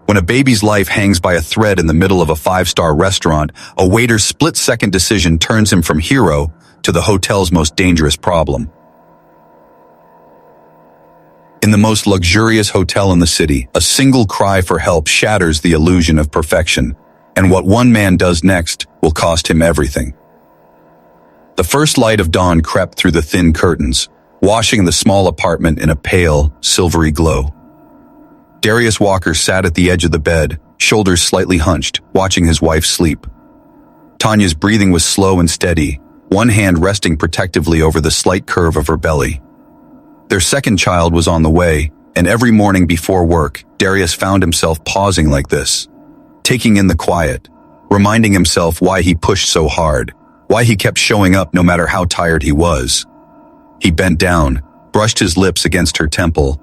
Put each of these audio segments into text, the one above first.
When a baby's life hangs by a thread in the middle of a five-star restaurant, a waiter's split-second decision turns him from hero to the hotel's most dangerous problem. In the most luxurious hotel in the city, a single cry for help shatters the illusion of perfection, and what one man does next will cost him everything. The first light of dawn crept through the thin curtains, washing the small apartment in a pale, silvery glow. Darius Walker sat at the edge of the bed, shoulders slightly hunched, watching his wife sleep. Tanya's breathing was slow and steady, one hand resting protectively over the slight curve of her belly. Their second child was on the way, and every morning before work, Darius found himself pausing like this, taking in the quiet, reminding himself why he pushed so hard, why he kept showing up no matter how tired he was. He bent down, brushed his lips against her temple,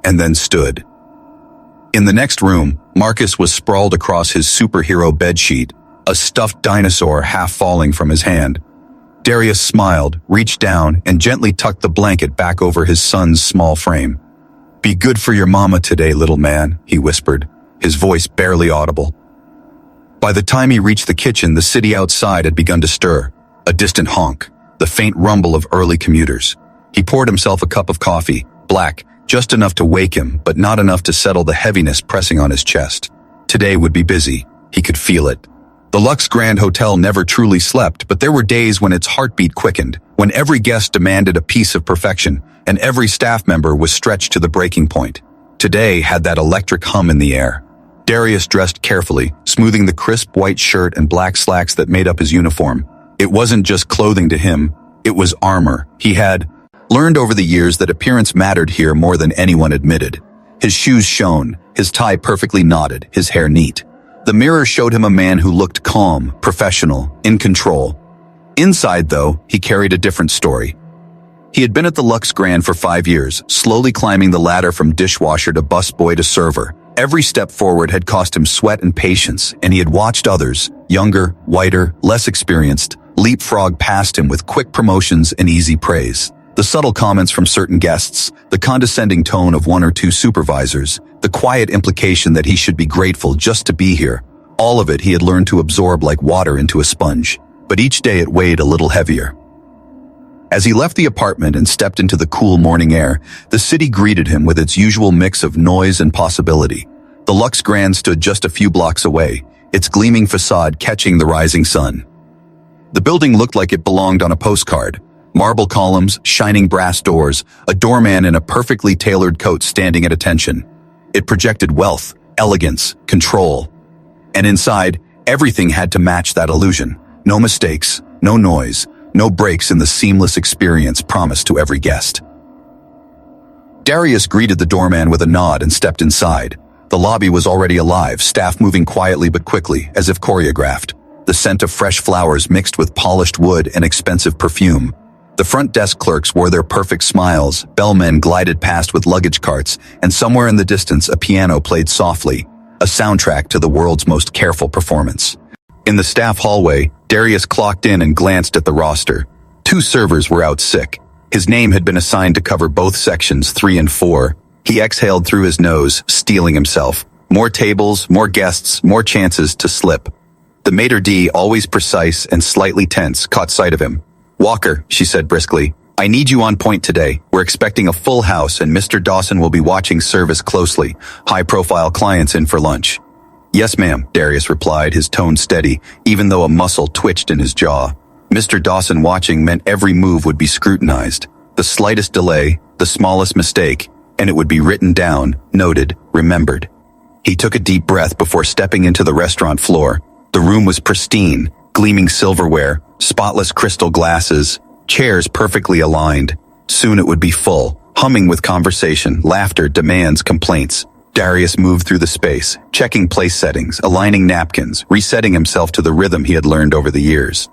and then stood. In the next room, Marcus was sprawled across his superhero bedsheet, a stuffed dinosaur half falling from his hand. Darius smiled, reached down, and gently tucked the blanket back over his son's small frame. "Be good for your mama today, little man," he whispered, his voice barely audible. By the time he reached the kitchen, the city outside had begun to stir, a distant honk, the faint rumble of early commuters. He poured himself a cup of coffee, black, just enough to wake him, but not enough to settle the heaviness pressing on his chest. Today would be busy. He could feel it. The Lux Grand Hotel never truly slept, but there were days when its heartbeat quickened, when every guest demanded a piece of perfection, and every staff member was stretched to the breaking point. Today had that electric hum in the air. Darius dressed carefully, smoothing the crisp white shirt and black slacks that made up his uniform. It wasn't just clothing to him, it was armor. He had learned over the years that appearance mattered here more than anyone admitted. His shoes shone, his tie perfectly knotted, his hair neat. The mirror showed him a man who looked calm, professional, in control. Inside, though, he carried a different story. He had been at the Lux Grand for 5 years, slowly climbing the ladder from dishwasher to busboy to server. Every step forward had cost him sweat and patience, and he had watched others, younger, whiter, less experienced, leapfrog past him with quick promotions and easy praise. The subtle comments from certain guests, the condescending tone of one or two supervisors, the quiet implication that he should be grateful just to be here. All of it he had learned to absorb like water into a sponge, but each day it weighed a little heavier. As he left the apartment and stepped into the cool morning air, the city greeted him with its usual mix of noise and possibility. The Lux Grand stood just a few blocks away, its gleaming facade catching the rising sun. The building looked like it belonged on a postcard. Marble columns, shining brass doors, a doorman in a perfectly tailored coat standing at attention. It projected wealth, elegance, control. And inside, everything had to match that illusion. No mistakes, no noise, no breaks in the seamless experience promised to every guest. Darius greeted the doorman with a nod and stepped inside. The lobby was already alive, staff moving quietly but quickly, as if choreographed. The scent of fresh flowers mixed with polished wood and expensive perfume. The front desk clerks wore their perfect smiles, bellmen glided past with luggage carts, and somewhere in the distance a piano played softly, a soundtrack to the world's most careful performance. In the staff hallway, Darius clocked in and glanced at the roster. 2 servers were out sick. His name had been assigned to cover both sections 3 and 4. He exhaled through his nose, steeling himself. More tables, more guests, more chances to slip. The maitre d', always precise and slightly tense, caught sight of him. "Walker," she said briskly, "I need you on point today. We're expecting a full house and Mr. Dawson will be watching service closely. High-profile clients in for lunch." "Yes, ma'am," Darius replied, his tone steady, even though a muscle twitched in his jaw. Mr. Dawson watching meant every move would be scrutinized. The slightest delay, the smallest mistake, and it would be written down, noted, remembered. He took a deep breath before stepping into the restaurant floor. The room was pristine, gleaming silverware, spotless crystal glasses, chairs perfectly aligned. Soon it would be full, humming with conversation, laughter, demands, complaints. Darius moved through the space, checking place settings, aligning napkins, resetting himself to the rhythm he had learned over the years.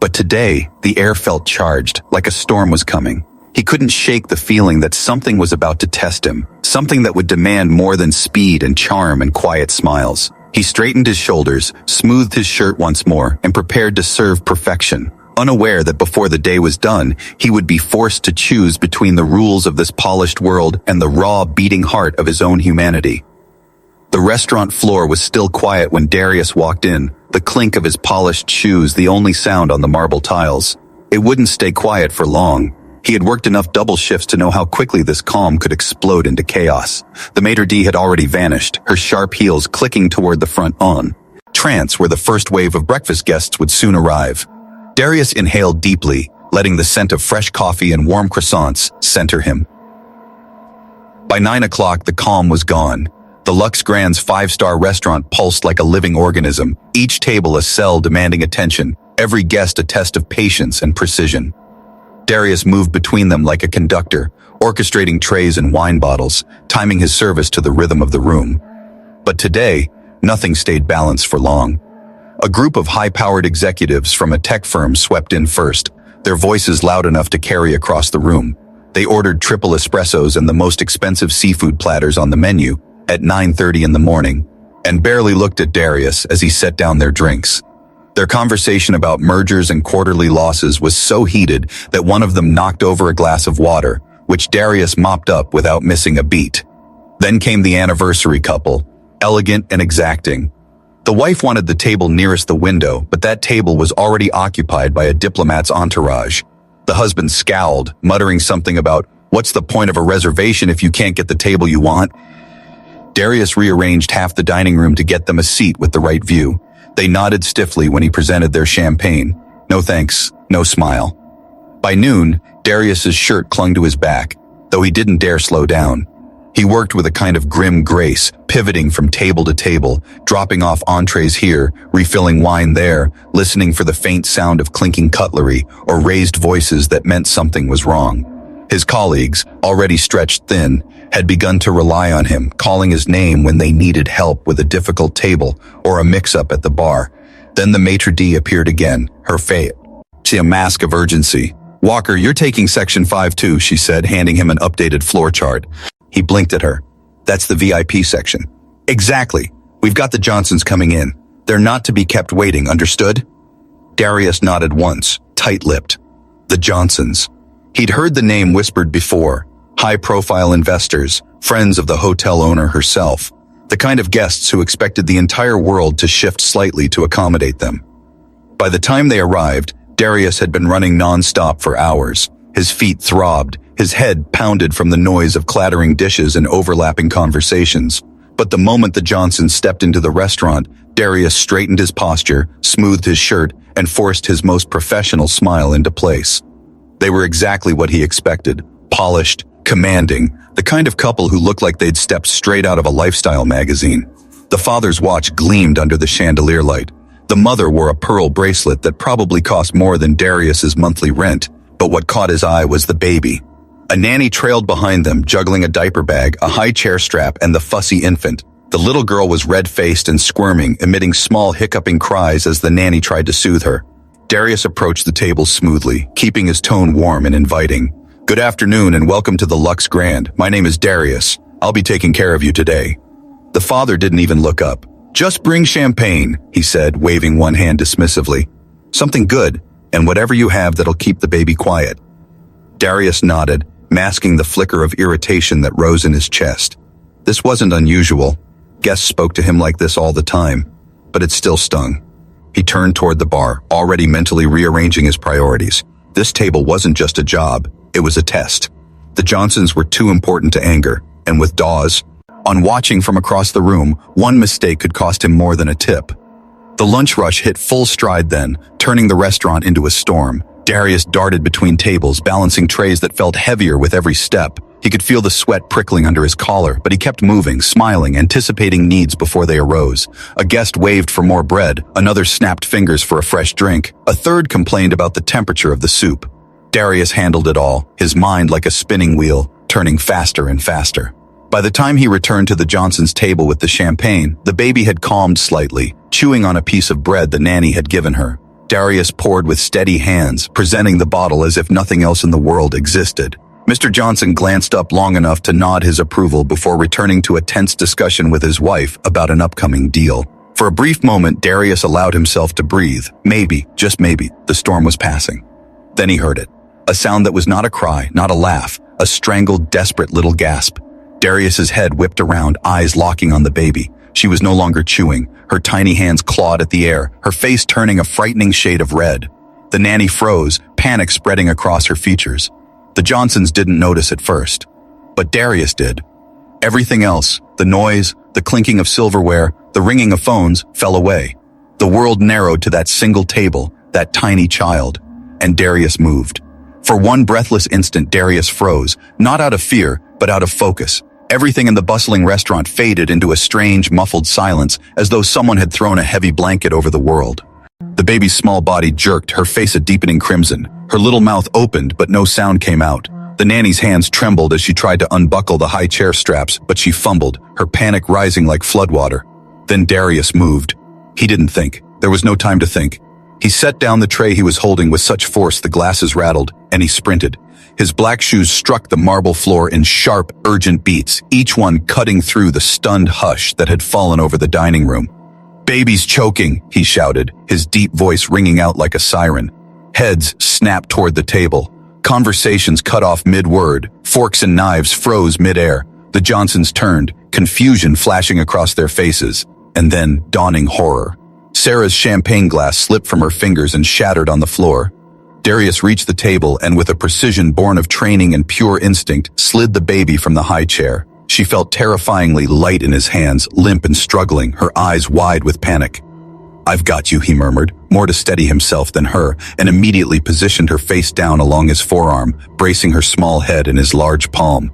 But today, the air felt charged, like a storm was coming. He couldn't shake the feeling that something was about to test him, something that would demand more than speed and charm and quiet smiles. He straightened his shoulders, smoothed his shirt once more, and prepared to serve perfection, unaware that before the day was done, he would be forced to choose between the rules of this polished world and the raw, beating heart of his own humanity. The restaurant floor was still quiet when Darius walked in, the clink of his polished shoes the only sound on the marble tiles. It wouldn't stay quiet for long. He had worked enough double shifts to know how quickly this calm could explode into chaos. The maitre d' had already vanished, her sharp heels clicking toward the front trance where the first wave of breakfast guests would soon arrive. Darius inhaled deeply, letting the scent of fresh coffee and warm croissants center him. By 9 o'clock, the calm was gone. The Lux Grand's 5-star restaurant pulsed like a living organism, each table a cell demanding attention, every guest a test of patience and precision. Darius moved between them like a conductor, orchestrating trays and wine bottles, timing his service to the rhythm of the room. But today, nothing stayed balanced for long. A group of high-powered executives from a tech firm swept in first, their voices loud enough to carry across the room. They ordered triple espressos and the most expensive seafood platters on the menu at 9:30 in the morning, and barely looked at Darius as he set down their drinks. Their conversation about mergers and quarterly losses was so heated that one of them knocked over a glass of water, which Darius mopped up without missing a beat. Then came the anniversary couple, elegant and exacting. The wife wanted the table nearest the window, but that table was already occupied by a diplomat's entourage. The husband scowled, muttering something about, "What's the point of a reservation if you can't get the table you want?" Darius rearranged half the dining room to get them a seat with the right view. They nodded stiffly when he presented their champagne. No thanks, no smile. By noon, Darius's shirt clung to his back, though he didn't dare slow down. He worked with a kind of grim grace, pivoting from table to table, dropping off entrees here, refilling wine there, listening for the faint sound of clinking cutlery or raised voices that meant something was wrong. His colleagues, already stretched thin, had begun to rely on him, calling his name when they needed help with a difficult table or a mix-up at the bar. Then the maitre d' appeared again, her face a mask of urgency. "Walker, you're taking section 5-2, she said, handing him an updated floor chart. He blinked at her. "That's the VIP section." "Exactly. We've got the Johnsons coming in. They're not to be kept waiting, understood?" Darius nodded once, tight-lipped. The Johnsons. He'd heard the name whispered before. High-profile investors, friends of the hotel owner herself. The kind of guests who expected the entire world to shift slightly to accommodate them. By the time they arrived, Darius had been running non-stop for hours. His feet throbbed, his head pounded from the noise of clattering dishes and overlapping conversations. But the moment the Johnsons stepped into the restaurant, Darius straightened his posture, smoothed his shirt, and forced his most professional smile into place. They were exactly what he expected, polished, commanding, the kind of couple who looked like they'd stepped straight out of a lifestyle magazine. The father's watch gleamed under the chandelier light. The mother wore a pearl bracelet that probably cost more than Darius's monthly rent, but what caught his eye was the baby. A nanny trailed behind them, juggling a diaper bag, a high chair strap, and the fussy infant. The little girl was red-faced and squirming, emitting small hiccuping cries as the nanny tried to soothe her. Darius approached the table smoothly, keeping his tone warm and inviting. "Good afternoon and welcome to the Lux Grand. My name is Darius. I'll be taking care of you today." The father didn't even look up. "Just bring champagne," he said, waving one hand dismissively. "Something good, and whatever you have that'll keep the baby quiet." Darius nodded, masking the flicker of irritation that rose in his chest. This wasn't unusual. Guests spoke to him like this all the time, but it still stung. He turned toward the bar, already mentally rearranging his priorities. This table wasn't just a job, it was a test. The Johnsons were too important to anger, and with Dawes on watching from across the room, one mistake could cost him more than a tip. The lunch rush hit full stride then, turning the restaurant into a storm. Darius darted between tables, balancing trays that felt heavier with every step. He could feel the sweat prickling under his collar, but he kept moving, smiling, anticipating needs before they arose. A guest waved for more bread, another snapped fingers for a fresh drink, a third complained about the temperature of the soup. Darius handled it all, his mind like a spinning wheel, turning faster and faster. By the time he returned to the Johnsons' table with the champagne, the baby had calmed slightly, chewing on a piece of bread the nanny had given her. Darius poured with steady hands, presenting the bottle as if nothing else in the world existed. Mr. Johnson glanced up long enough to nod his approval before returning to a tense discussion with his wife about an upcoming deal. For a brief moment, Darius allowed himself to breathe. Maybe, just maybe, the storm was passing. Then he heard it. A sound that was not a cry, not a laugh, a strangled, desperate little gasp. Darius's head whipped around, eyes locking on the baby. She was no longer chewing. Her tiny hands clawed at the air, her face turning a frightening shade of red. The nanny froze, panic spreading across her features. The Johnsons didn't notice at first, but Darius did. Everything else, the noise, the clinking of silverware, the ringing of phones, fell away. The world narrowed to that single table, that tiny child, and Darius moved. For one breathless instant, Darius froze, not out of fear, but out of focus. Everything in the bustling restaurant faded into a strange, muffled silence, as though someone had thrown a heavy blanket over the world. The baby's small body jerked, her face a deepening crimson. Her little mouth opened, but no sound came out. The nanny's hands trembled as she tried to unbuckle the high chair straps, but she fumbled, her panic rising like floodwater. Then Darius moved. He didn't think. There was no time to think. He set down the tray he was holding with such force the glasses rattled, and he sprinted. His black shoes struck the marble floor in sharp, urgent beats, each one cutting through the stunned hush that had fallen over the dining room. "Baby's choking," he shouted, his deep voice ringing out like a siren. Heads snapped toward the table. Conversations cut off mid-word. Forks and knives froze mid-air. The Johnsons turned, confusion flashing across their faces, and then dawning horror. Sarah's champagne glass slipped from her fingers and shattered on the floor. Darius reached the table and, with a precision born of training and pure instinct, slid the baby from the high chair. She felt terrifyingly light in his hands, limp and struggling, her eyes wide with panic. "I've got you," he murmured, more to steady himself than her, and immediately positioned her face down along his forearm, bracing her small head in his large palm.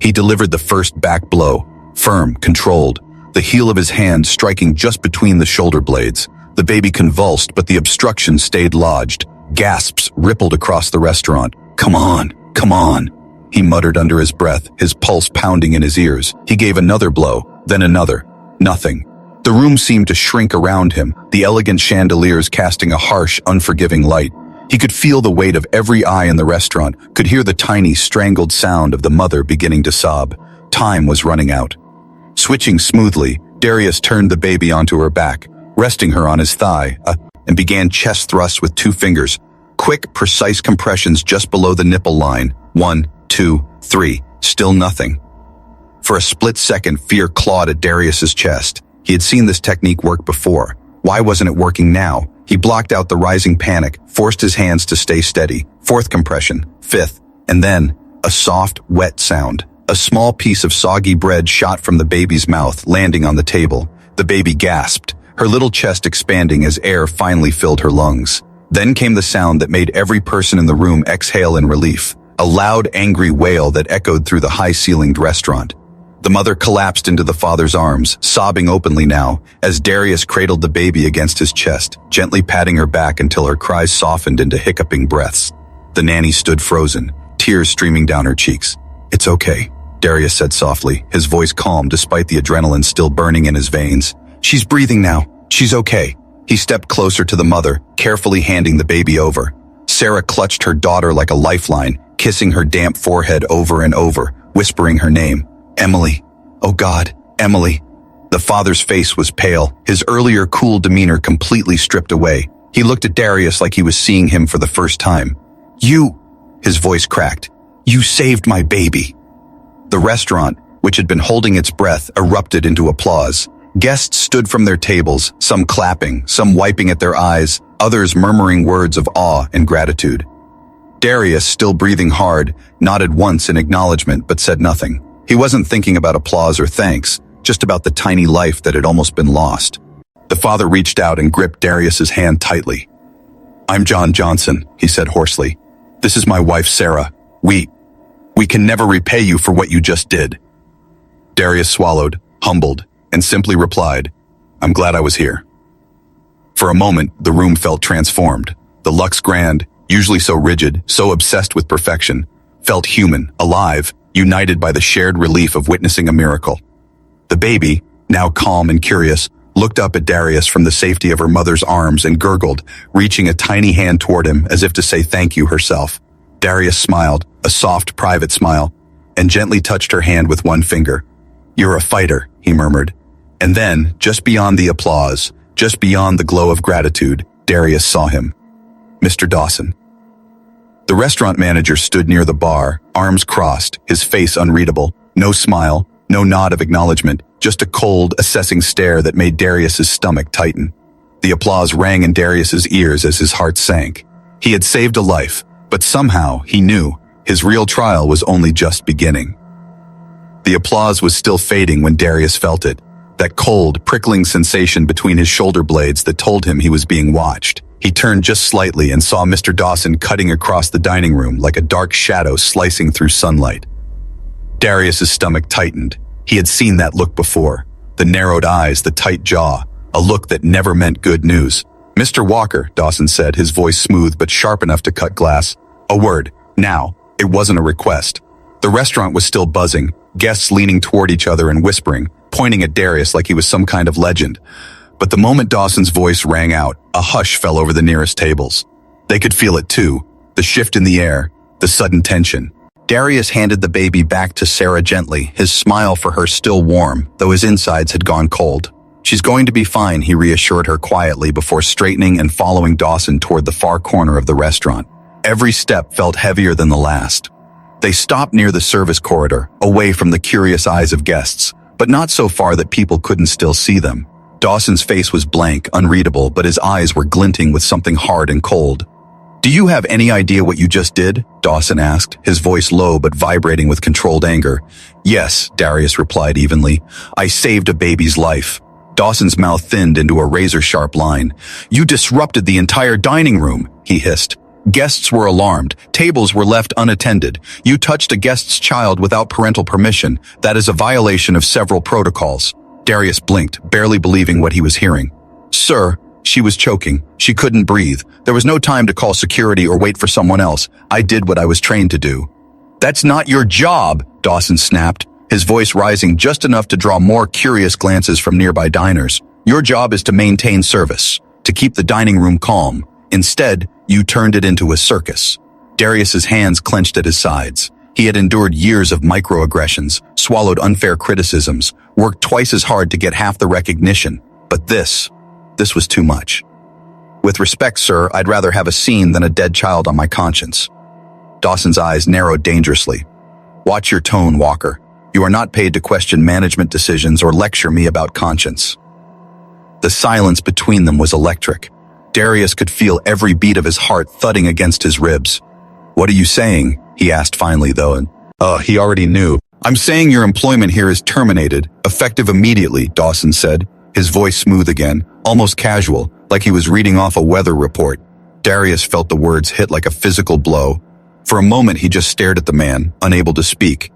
He delivered the first back blow, firm, controlled, the heel of his hand striking just between the shoulder blades. The baby convulsed, but the obstruction stayed lodged. Gasps rippled across the restaurant. "Come on, come on," he muttered under his breath, his pulse pounding in his ears. He gave another blow, then another. Nothing. The room seemed to shrink around him, the elegant chandeliers casting a harsh, unforgiving light. He could feel the weight of every eye in the restaurant, could hear the tiny, strangled sound of the mother beginning to sob. Time was running out. Switching smoothly, Darius turned the baby onto her back, resting her on his thigh, and began chest thrusts with 2 fingers. Quick, precise compressions just below the nipple line. 1, 2, 3. Still nothing. For a split second, fear clawed at Darius's chest. He had seen this technique work before. Why wasn't it working now? He blocked out the rising panic, forced his hands to stay steady. 4th compression, 5th, and then a soft, wet sound. A small piece of soggy bread shot from the baby's mouth, landing on the table. The baby gasped, her little chest expanding as air finally filled her lungs. Then came the sound that made every person in the room exhale in relief. A loud, angry wail that echoed through the high-ceilinged restaurant. The mother collapsed into the father's arms, sobbing openly now, as Darius cradled the baby against his chest, gently patting her back until her cries softened into hiccuping breaths. The nanny stood frozen, tears streaming down her cheeks. "It's okay," Darius said softly, his voice calm despite the adrenaline still burning in his veins. "She's breathing now. She's okay." He stepped closer to the mother, carefully handing the baby over. Sarah clutched her daughter like a lifeline, kissing her damp forehead over and over, whispering her name. "Emily. Oh God, Emily." The father's face was pale, his earlier cool demeanor completely stripped away. He looked at Darius like he was seeing him for the first time. "You," his voice cracked, "you saved my baby." The restaurant, which had been holding its breath, erupted into applause. Guests stood from their tables, some clapping, some wiping at their eyes, others murmuring words of awe and gratitude. Darius, still breathing hard, nodded once in acknowledgement but said nothing. He wasn't thinking about applause or thanks, just about the tiny life that had almost been lost. The father reached out and gripped Darius's hand tightly. "I'm John Johnson," he said hoarsely. "This is my wife, Sarah. We can never repay you for what you just did." Darius swallowed, humbled, and simply replied, "I'm glad I was here." For a moment, the room felt transformed. The Lux Grand, usually so rigid, so obsessed with perfection, felt human, alive, united by the shared relief of witnessing a miracle. The baby, now calm and curious, looked up at Darius from the safety of her mother's arms and gurgled, reaching a tiny hand toward him as if to say thank you herself. Darius smiled, a soft, private smile, and gently touched her hand with one finger. "You're a fighter," he murmured. And then, just beyond the applause, just beyond the glow of gratitude, Darius saw him. Mr. Dawson. The restaurant manager stood near the bar, arms crossed, his face unreadable. No smile, no nod of acknowledgement. just a cold, assessing stare that made Darius's stomach tighten. The applause rang in Darius's ears as his heart sank. He had saved a life, but somehow, he knew, his real trial was only just beginning. The applause was still fading when Darius felt it, that cold, prickling sensation between his shoulder blades that told him he was being watched. He turned just slightly and saw Mr. Dawson cutting across the dining room like a dark shadow slicing through sunlight. Darius's stomach tightened. He had seen that look before. The narrowed eyes, the tight jaw, a look that never meant good news. "Mr. Walker," Dawson said, his voice smooth but sharp enough to cut glass. A word. Now. It wasn't a request. The restaurant was still buzzing, guests leaning toward each other and whispering, pointing at Darius like he was some kind of legend. But the moment Dawson's voice rang out, a hush fell over the nearest tables. They could feel it too, the shift in the air, the sudden tension. Darius handed the baby back to Sarah gently, his smile for her still warm, though his insides had gone cold. "She's going to be fine," he reassured her quietly before straightening and following Dawson toward the far corner of the restaurant. Every step felt heavier than the last. They stopped near the service corridor, away from the curious eyes of guests, but not so far that people couldn't still see them. Dawson's face was blank, unreadable, but his eyes were glinting with something hard and cold. "Do you have any idea what you just did?" Dawson asked, his voice low but vibrating with controlled anger. "Yes," Darius replied evenly. "I saved a baby's life." Dawson's mouth thinned into a razor-sharp line. "You disrupted the entire dining room," he hissed. Guests were alarmed. Tables were left unattended. "You touched a guest's child without parental permission. That is a violation of several protocols." Darius blinked, barely believing what he was hearing. "Sir," she was choking. She couldn't breathe. There was no time to call security or wait for someone else. "I did what I was trained to do." "That's not your job," Dawson snapped, his voice rising just enough to draw more curious glances from nearby diners. "Your job is to maintain service, to keep the dining room calm. Instead, you turned it into a circus." Darius's hands clenched at his sides. He had endured years of microaggressions, swallowed unfair criticisms, worked twice as hard to get half the recognition. But this was too much. "With respect, sir, I'd rather have a scene than a dead child on my conscience." Dawson's eyes narrowed dangerously. "Watch your tone, Walker. You are not paid to question management decisions or lecture me about conscience." The silence between them was electric. Darius could feel every beat of his heart thudding against his ribs. "What are you saying?" he asked finally, though, and he already knew. "I'm saying your employment here is terminated, effective immediately," Dawson said, his voice smooth again, almost casual, like he was reading off a weather report. Darius felt the words hit like a physical blow. For a moment he just stared at the man, unable to speak.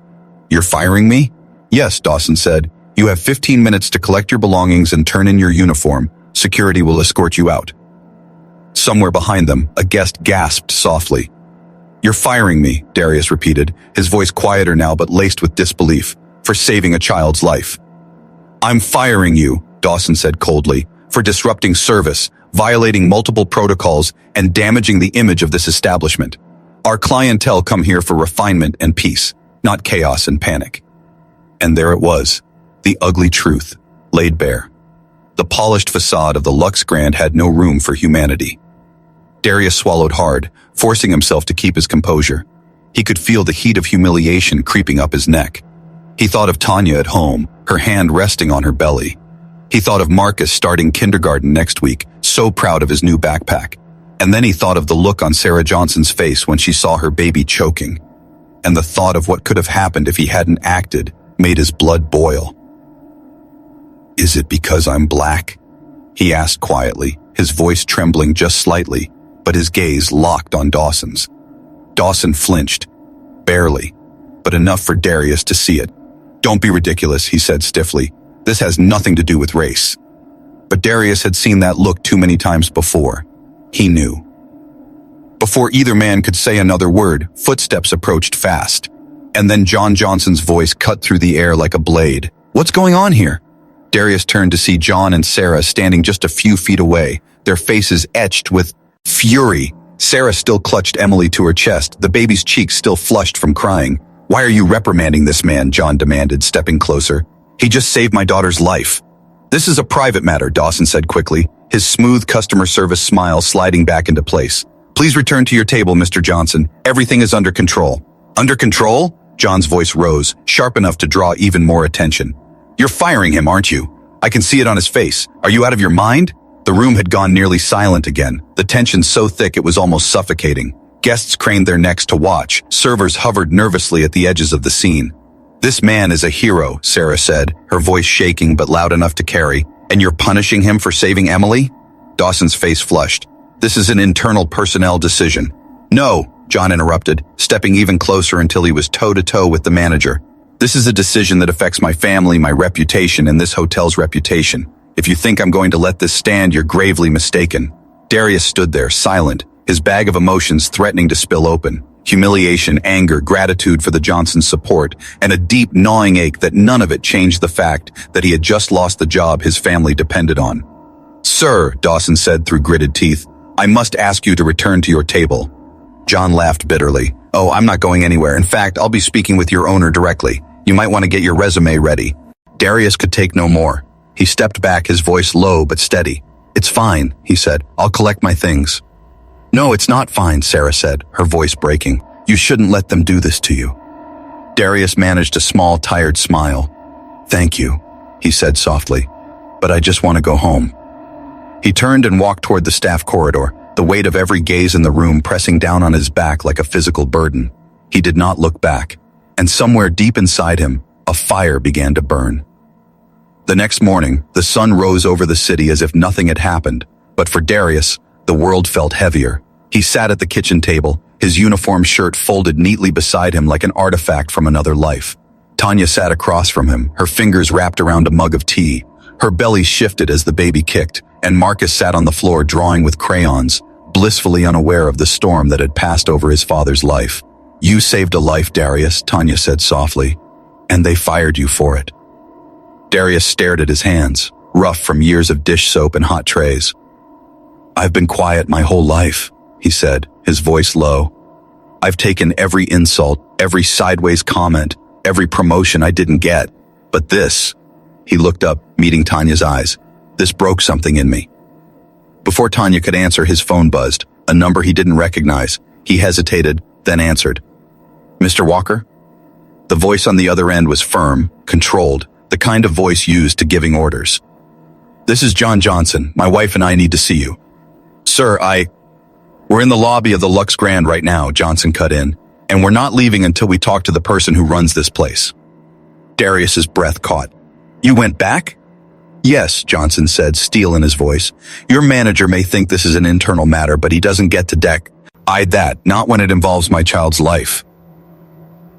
"You're firing me?" "Yes," Dawson said. "You have 15 minutes to collect your belongings and turn in your uniform. Security will escort you out." Somewhere behind them, a guest gasped softly. "You're firing me," Darius repeated, his voice quieter now but laced with disbelief, "for saving a child's life." "I'm firing you," Dawson said coldly, "for disrupting service, violating multiple protocols, and damaging the image of this establishment. Our clientele come here for refinement and peace, not chaos and panic." And there it was, the ugly truth, laid bare. The polished facade of the Lux Grand had no room for humanity. Darius swallowed hard, forcing himself to keep his composure. He could feel the heat of humiliation creeping up his neck. He thought of Tanya at home, her hand resting on her belly. He thought of Marcus starting kindergarten next week, so proud of his new backpack. And then he thought of the look on Sarah Johnson's face when she saw her baby choking. And the thought of what could have happened if he hadn't acted made his blood boil. "Is it because I'm black?" he asked quietly, his voice trembling just slightly, but his gaze locked on Dawson's. Dawson flinched. Barely, but enough for Darius to see it. "Don't be ridiculous," he said stiffly. "This has nothing to do with race." But Darius had seen that look too many times before. He knew. Before either man could say another word, footsteps approached fast. And then John Johnson's voice cut through the air like a blade. "What's going on here?" Darius turned to see John and Sarah standing just a few feet away, their faces etched with fury. Sarah still clutched Emily to her chest, the baby's cheeks still flushed from crying. "Why are you reprimanding this man?" John demanded, stepping closer. "He just saved my daughter's life." "This is a private matter," Dawson said quickly, his smooth customer service smile sliding back into place. "Please return to your table, Mr. Johnson. Everything is under control." "Under control?" John's voice rose, sharp enough to draw even more attention. You're firing him, aren't you? I can see it on his face. Are you out of your mind? The room had gone nearly silent again, the tension so thick it was almost suffocating. Guests craned their necks to watch. Servers hovered nervously at the edges of the scene. This man is a hero, Sarah said, her voice shaking but loud enough to carry. And you're punishing him for saving Emily? Dawson's face flushed. This is an internal personnel decision. No, John interrupted, stepping even closer until he was toe-to-toe with the manager. This is a decision that affects my family, my reputation, and this hotel's reputation. If you think I'm going to let this stand, you're gravely mistaken. Darius stood there, silent, his bag of emotions threatening to spill open. Humiliation, anger, gratitude for the Johnsons' support, and a deep gnawing ache that none of it changed the fact that he had just lost the job his family depended on. Sir, Dawson said through gritted teeth, I must ask you to return to your table. John laughed bitterly. Oh, I'm not going anywhere. In fact, I'll be speaking with your owner directly. You might want to get your resume ready. Darius could take no more. He stepped back, his voice low but steady. It's fine, he said. I'll collect my things. No, it's not fine, Sarah said, her voice breaking. You shouldn't let them do this to you. Darius managed a small, tired smile. Thank you, he said softly, but I just want to go home. He turned and walked toward the staff corridor, the weight of every gaze in the room pressing down on his back like a physical burden. He did not look back, and somewhere deep inside him, a fire began to burn. The next morning, the sun rose over the city as if nothing had happened, but for Darius, the world felt heavier. He sat at the kitchen table, his uniform shirt folded neatly beside him like an artifact from another life. Tanya sat across from him, her fingers wrapped around a mug of tea. Her belly shifted as the baby kicked, and Marcus sat on the floor drawing with crayons, blissfully unaware of the storm that had passed over his father's life. You saved a life, Darius, Tanya said softly, and they fired you for it. Darius stared at his hands, rough from years of dish soap and hot trays. I've been quiet my whole life, he said, his voice low. I've taken every insult, every sideways comment, every promotion I didn't get. But this, he looked up, meeting Tanya's eyes. This broke something in me. Before Tanya could answer, his phone buzzed, a number he didn't recognize. He hesitated, then answered. Mr. Walker? The voice on the other end was firm, controlled, the kind of voice used to giving orders. This is John Johnson. My wife and I need to see you. Sir, We're in the lobby of the Lux Grand right now, Johnson cut in, and we're not leaving until we talk to the person who runs this place. Darius's breath caught. You went back? Yes, Johnson said, steel in his voice. Your manager may think this is an internal matter, but he doesn't get to decide that, not when it involves my child's life.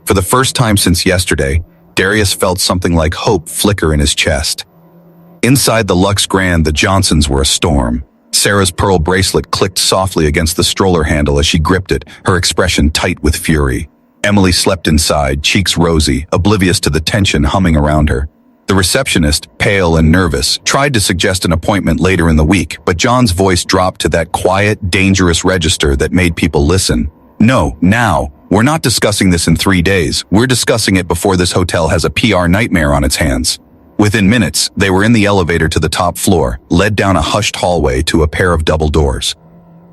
For the first time since yesterday, Darius felt something like hope flicker in his chest. Inside the Lux Grand, the Johnsons were a storm. Sarah's pearl bracelet clicked softly against the stroller handle as she gripped it, her expression tight with fury. Emily slept inside, cheeks rosy, oblivious to the tension humming around her. The receptionist, pale and nervous, tried to suggest an appointment later in the week, but John's voice dropped to that quiet, dangerous register that made people listen. No, now. We're not discussing this in 3 days. We're discussing it before this hotel has a PR nightmare on its hands. Within minutes, they were in the elevator to the top floor, led down a hushed hallway to a pair of double doors.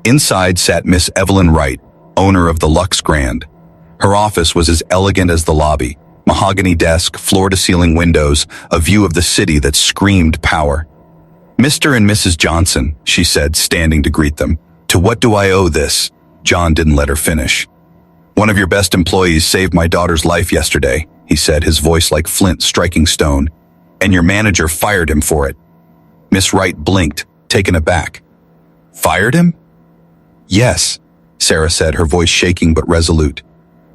Inside sat Miss Evelyn Wright, owner of the Lux Grand. Her office was as elegant as the lobby. Mahogany desk, floor-to-ceiling windows, a view of the city that screamed power. Mr. and Mrs. Johnson, she said, standing to greet them. To what do I owe this? John didn't let her finish. One of your best employees saved my daughter's life yesterday, he said, his voice like flint striking stone. And your manager fired him for it. Miss Wright blinked, taken aback. Fired him? Yes, Sarah said, her voice shaking but resolute.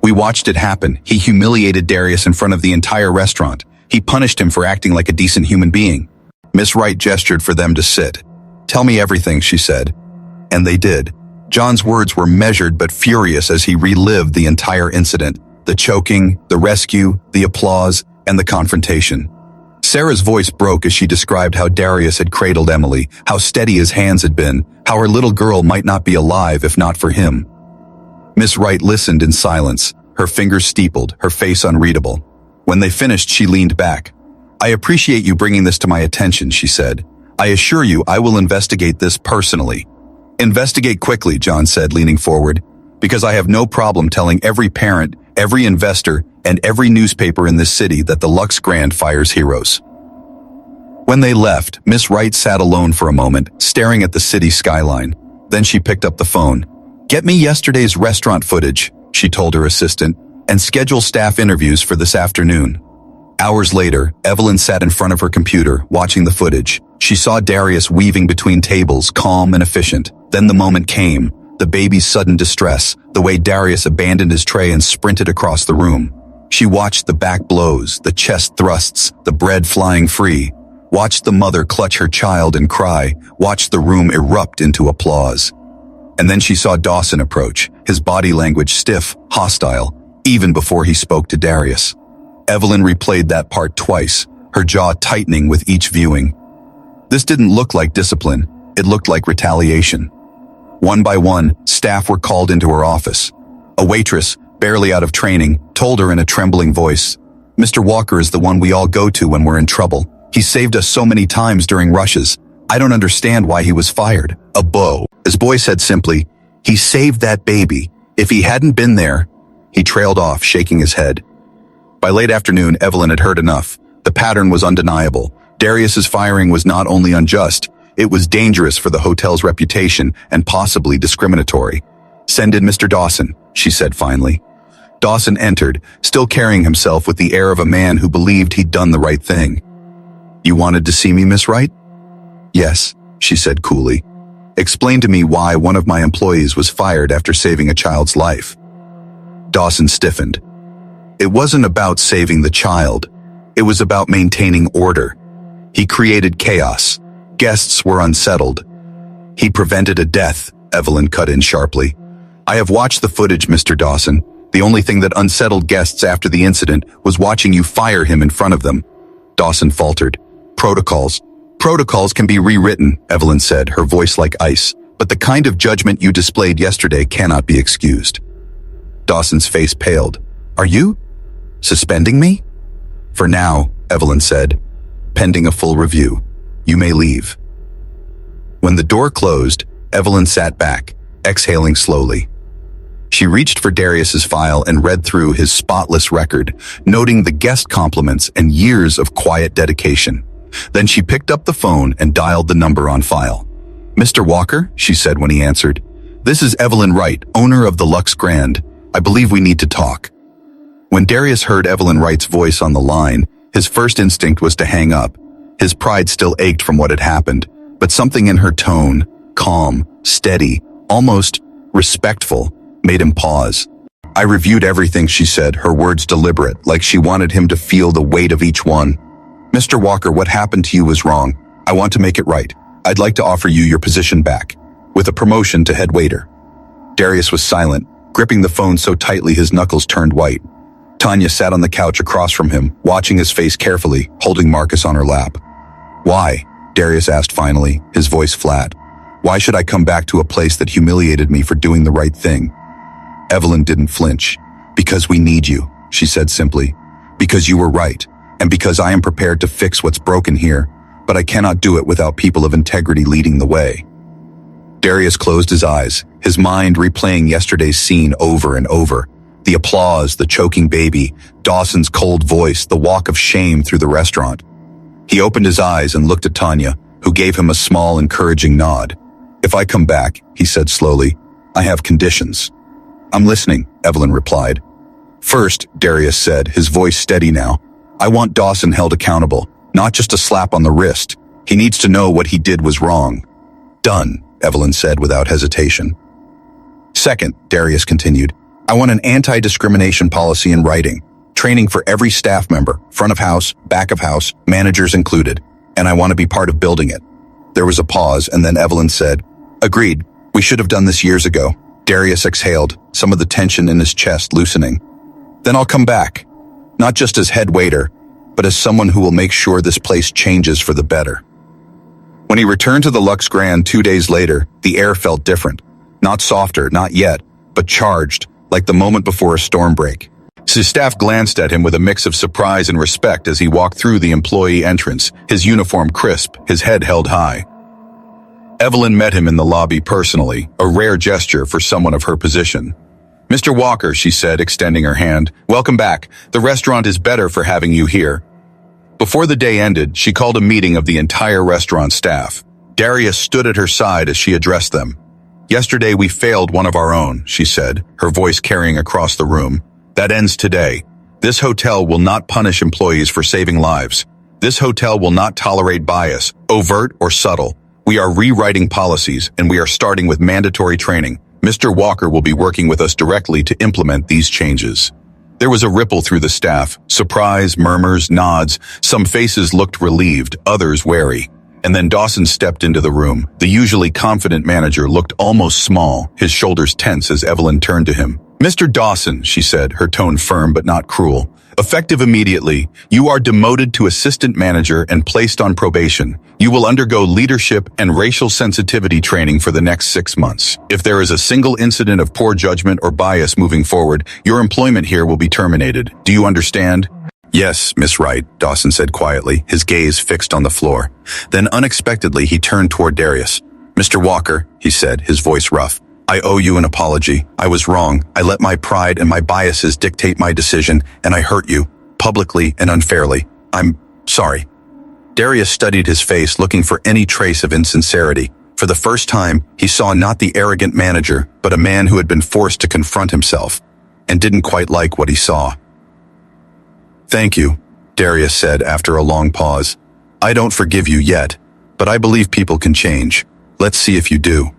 We watched it happen. He humiliated Darius in front of the entire restaurant. He punished him for acting like a decent human being. Miss Wright gestured for them to sit. Tell me everything, she said. And they did. John's words were measured but furious as he relived the entire incident. The choking, the rescue, the applause, and the confrontation. Sarah's voice broke as she described how Darius had cradled Emily, how steady his hands had been, how her little girl might not be alive if not for him. Miss Wright listened in silence, her fingers steepled, her face unreadable. When they finished, she leaned back. I appreciate you bringing this to my attention, she said. I assure you I will investigate this personally. Investigate quickly, John said, leaning forward, because I have no problem telling every parent, every investor, and every newspaper in this city that the Lux Grand fires heroes. When they left, Miss Wright sat alone for a moment, staring at the city skyline. Then she picked up the phone. "Get me yesterday's restaurant footage," she told her assistant, "and schedule staff interviews for this afternoon." Hours later, Evelyn sat in front of her computer, watching the footage. She saw Darius weaving between tables, calm and efficient. Then the moment came, the baby's sudden distress, the way Darius abandoned his tray and sprinted across the room. She watched the back blows, the chest thrusts, the bread flying free. Watched the mother clutch her child and cry, watched the room erupt into applause. And then she saw Dawson approach, his body language stiff, hostile, even before he spoke to Darius. Evelyn replayed that part twice, her jaw tightening with each viewing. This didn't look like discipline, it looked like retaliation. One by one, staff were called into her office. A waitress, barely out of training, told her in a trembling voice, "Mr. Walker is the one we all go to when we're in trouble. He saved us so many times during rushes. I don't understand why he was fired." A beau. His boy said simply, "He saved that baby. If he hadn't been there..." He trailed off, shaking his head. By late afternoon, Evelyn had heard enough. The pattern was undeniable. Darius's firing was not only unjust, it was dangerous for the hotel's reputation and possibly discriminatory. "Send in Mr. Dawson," she said finally. Dawson entered, still carrying himself with the air of a man who believed he'd done the right thing. "You wanted to see me, Miss Wright?" "Yes," she said coolly. "Explain to me why one of my employees was fired after saving a child's life." Dawson stiffened. It wasn't about saving the child. It was about maintaining order. He created chaos. Guests were unsettled. "He prevented a death," Evelyn cut in sharply. "I have watched the footage, Mr. Dawson. The only thing that unsettled guests after the incident was watching you fire him in front of them." Dawson faltered. "Protocols. Protocols can be rewritten," Evelyn said, her voice like ice. "But the kind of judgment you displayed yesterday cannot be excused." Dawson's face paled. "Are you suspending me?" "For now," Evelyn said. "Pending a full review. You may leave." When the door closed, Evelyn sat back, exhaling slowly. She reached for Darius's file and read through his spotless record, noting the guest compliments and years of quiet dedication. Then she picked up the phone and dialed the number on file. "Mr. Walker," she said when he answered. "This is Evelyn Wright, owner of the Lux Grand. I believe we need to talk." When Darius heard Evelyn Wright's voice on the line, his first instinct was to hang up. His pride still ached from what had happened, but something in her tone, calm, steady, almost respectful, made him pause. "I reviewed everything," she said, her words deliberate, like she wanted him to feel the weight of each one. "Mr. Walker, what happened to you was wrong. I want to make it right. I'd like to offer you your position back, with a promotion to head waiter." Darius was silent, gripping the phone so tightly his knuckles turned white. Tanya sat on the couch across from him, watching his face carefully, holding Marcus on her lap. "Why?" Darius asked finally, his voice flat. "Why should I come back to a place that humiliated me for doing the right thing?" Evelyn didn't flinch. "Because we need you," she said simply. "Because you were right, and because I am prepared to fix what's broken here, but I cannot do it without people of integrity leading the way." Darius closed his eyes, his mind replaying yesterday's scene over and over. The applause, the choking baby, Dawson's cold voice, the walk of shame through the restaurant. He opened his eyes and looked at Tanya, who gave him a small, encouraging nod. "If I come back," he said slowly, "I have conditions." "I'm listening," Evelyn replied. "First," Darius said, his voice steady now, "I want Dawson held accountable, not just a slap on the wrist. He needs to know what he did was wrong." "Done," Evelyn said without hesitation. "Second," Darius continued, "I want an anti-discrimination policy in writing, training for every staff member, front of house, back of house, managers included, and I want to be part of building it." There was a pause, and then Evelyn said, "Agreed, we should have done this years ago." Darius exhaled, some of the tension in his chest loosening. "Then I'll come back, not just as head waiter, but as someone who will make sure this place changes for the better." When he returned to the Lux Grand 2 days later, the air felt different. Not softer, not yet, but charged, like the moment before a storm break. His staff glanced at him with a mix of surprise and respect as he walked through the employee entrance, his uniform crisp, his head held high. Evelyn met him in the lobby personally, a rare gesture for someone of her position. "Mr. Walker," she said, extending her hand, "welcome back. The restaurant is better for having you here." Before the day ended, she called a meeting of the entire restaurant staff. Darius stood at her side as she addressed them. "Yesterday we failed one of our own," she said, her voice carrying across the room. "That ends today. This hotel will not punish employees for saving lives. This hotel will not tolerate bias, overt or subtle. We are rewriting policies, and we are starting with mandatory training. Mr. Walker will be working with us directly to implement these changes." There was a ripple through the staff, surprise, murmurs, nods. Some faces looked relieved, others wary. And then Dawson stepped into the room. The usually confident manager looked almost small, his shoulders tense as Evelyn turned to him. "Mr. Dawson," she said, her tone firm but not cruel. "Effective immediately, you are demoted to assistant manager and placed on probation. You will undergo leadership and racial sensitivity training for the next 6 months. If there is a single incident of poor judgment or bias moving forward, your employment here will be terminated. Do you understand?" "Yes, Miss Wright," Dawson said quietly, his gaze fixed on the floor. Then unexpectedly he turned toward Darius. "Mr. Walker," he said, his voice rough, "I owe you an apology. I was wrong. I let my pride and my biases dictate my decision, and I hurt you, publicly and unfairly. I'm sorry." Darius studied his face, looking for any trace of insincerity. For the first time, he saw not the arrogant manager, but a man who had been forced to confront himself, and didn't quite like what he saw. "Thank you," Darius said after a long pause. "I don't forgive you yet, but I believe people can change. Let's see if you do."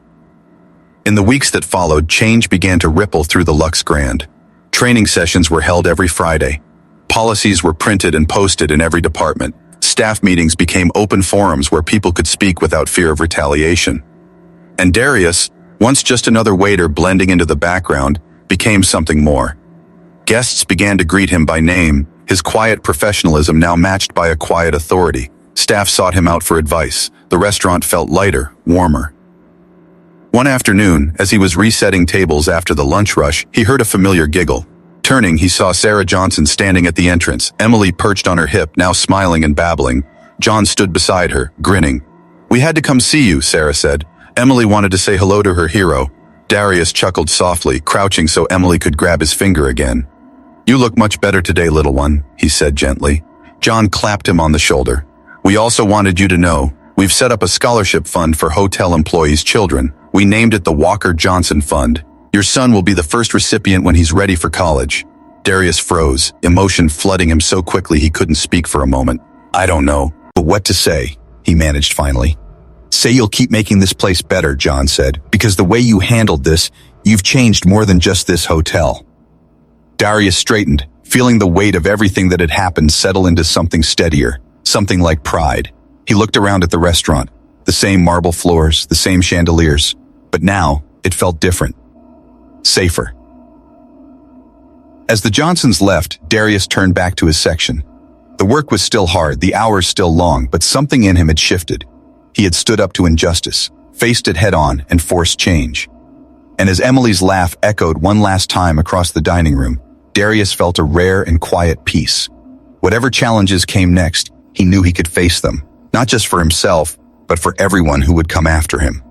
In the weeks that followed, change began to ripple through the Lux Grand. Training sessions were held every Friday. Policies were printed and posted in every department. Staff meetings became open forums where people could speak without fear of retaliation. And Darius, once just another waiter blending into the background, became something more. Guests began to greet him by name, his quiet professionalism now matched by a quiet authority. Staff sought him out for advice. The restaurant felt lighter, warmer. One afternoon, as he was resetting tables after the lunch rush, he heard a familiar giggle. Turning, he saw Sarah Johnson standing at the entrance, Emily perched on her hip, now smiling and babbling. John stood beside her, grinning. "We had to come see you," Sarah said. Emily wanted to say hello to her hero. Darius chuckled softly, crouching so Emily could grab his finger again. "You look much better today, little one," he said gently. John clapped him on the shoulder. "We also wanted you to know, we've set up a scholarship fund for hotel employees' children. We named it the Walker Johnson Fund. Your son will be the first recipient when he's ready for college." Darius froze, emotion flooding him so quickly he couldn't speak for a moment. "I don't know, but what to say," he managed finally. "Say you'll keep making this place better," John said, "because the way you handled this, you've changed more than just this hotel." Darius straightened, feeling the weight of everything that had happened settle into something steadier, something like pride. He looked around at the restaurant, the same marble floors, the same chandeliers, but now it felt different, safer. As the Johnsons left, Darius turned back to his section. The work was still hard, the hours still long, but something in him had shifted. He had stood up to injustice, faced it head-on, and forced change. And as Emily's laugh echoed one last time across the dining room, Darius felt a rare and quiet peace. Whatever challenges came next, he knew he could face them, not just for himself, but for everyone who would come after him.